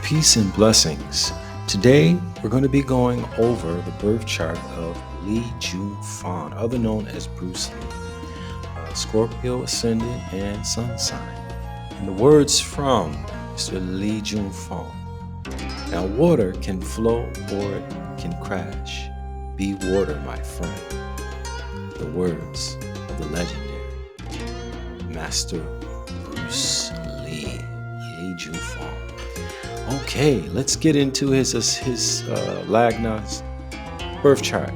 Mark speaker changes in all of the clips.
Speaker 1: Peace and blessings. Today, we're going to be going over the birth chart of Lee Jun Fan, other known as Bruce Lee, Scorpio ascendant and sun sign. And the words from Mr. Lee Jun Fan. Now, water can flow or it can crash. Be water, my friend. The words of the legendary Master Bruce Lee Jun Fan. Okay, let's get into his Lagna's birth chart.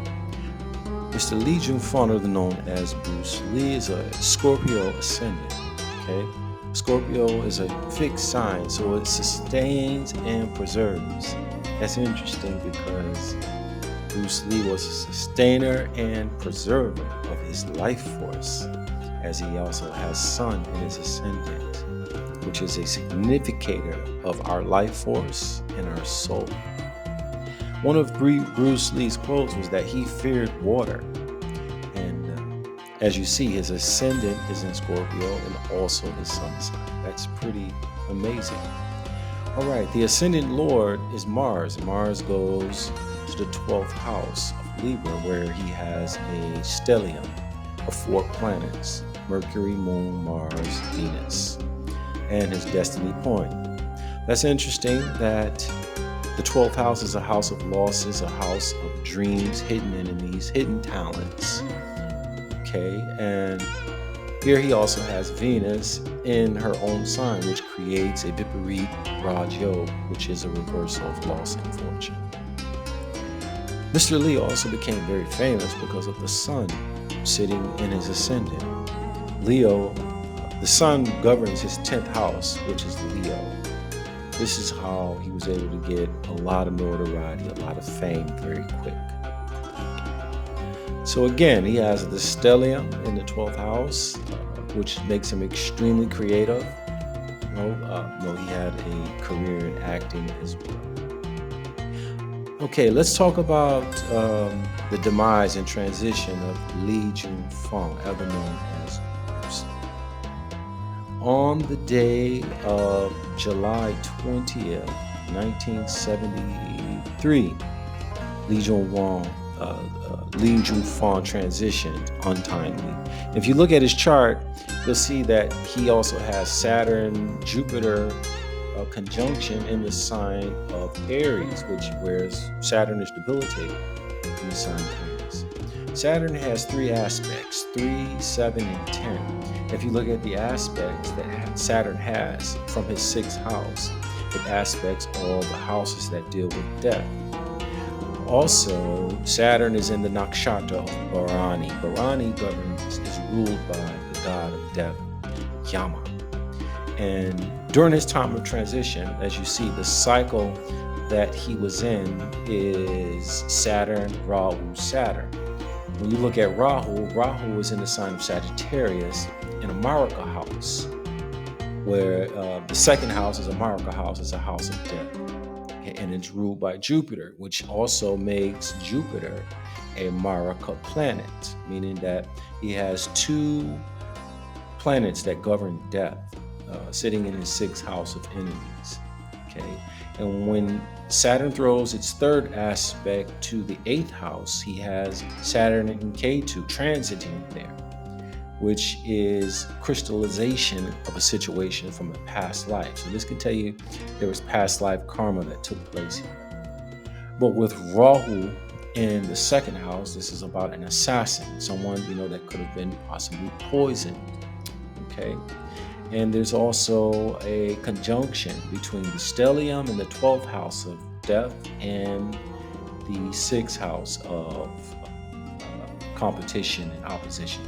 Speaker 1: Mr. Lee Jun Fan, other known as Bruce Lee, is a Scorpio ascendant. Okay, Scorpio is a fixed sign, so it sustains and preserves. That's interesting because Bruce Lee was a sustainer and preserver of his life force, as he also has sun in his ascendant, which is a significator of our life force and our soul. One of Bruce Lee's quotes was that he feared water. And as you see, his ascendant is in Scorpio and also his sun sign. That's pretty amazing. All right, the ascendant lord is Mars. Mars goes to the 12th house of Libra, where he has a stellium of 4 planets: Mercury, Moon, Mars, Venus, and his destiny point. That's interesting that the 12th house is a house of losses, a house of dreams, hidden enemies, hidden talents. Okay, and here he also has Venus in her own sign, which creates a Viparit Raj Yoga, which is a reversal of loss and fortune. Mr. Lee also became very famous because of the sun sitting in his ascendant. Leo, the sun governs his 10th house, which is Leo. This is how he was able to get a lot of notoriety, a lot of fame very quick. So again, he has the stellium in the 12th house, which makes him extremely creative. He had a career in acting as well. Okay, let's talk about the demise and transition of Lee Jun Fan, other known as Bruce. On the day of July 20th, 1973, Lee Jun Fan transitioned untimely. If you look at his chart, you'll see that he also has Saturn-Jupiter conjunction in the sign of Aries, whereas Saturn is debilitated in the sign of Aries. Saturn has 3 aspects, 3, 7, and 10. If you look at the aspects that Saturn has from his 6th house, it aspects all the houses that deal with death. Also, Saturn is in the nakshatra of Bharani. Bharani is ruled by the god of death, Yama. And during his time of transition, as you see, the cycle that he was in is Saturn, Rahu, Saturn. When you look at Rahu is in the sign of Sagittarius in a Maraka house, where the 2nd house is a Maraka house, is a house of death. And it's ruled by Jupiter, which also makes Jupiter a Maraka planet, meaning that he has 2 planets that govern death, sitting in his 6th house of enemies. Okay, and when Saturn throws its 3rd aspect to the 8th house, he has Saturn and Ketu transiting there, which is crystallization of a situation from a past life. So this could tell you there was past life karma that took place here. But with Rahu in the 2nd house, this is about an assassin, someone that could have been possibly poisoned. Okay, and there's also a conjunction between the stellium in the 12th house of death and the 6th house of competition and opposition.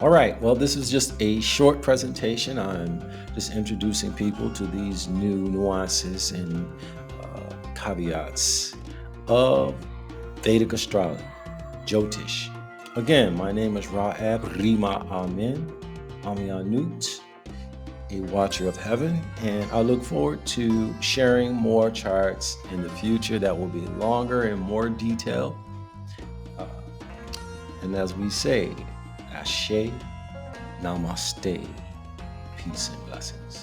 Speaker 1: All right, well, this is just a short presentation. I'm just introducing people to these new nuances and caveats of Vedic astrology, Jyotish. Again, my name is Ra'ab Rima Amin Amianut, a watcher of heaven, and I look forward to sharing more charts in the future that will be longer and more detailed. And as we say, Ashe, Namaste, peace and blessings.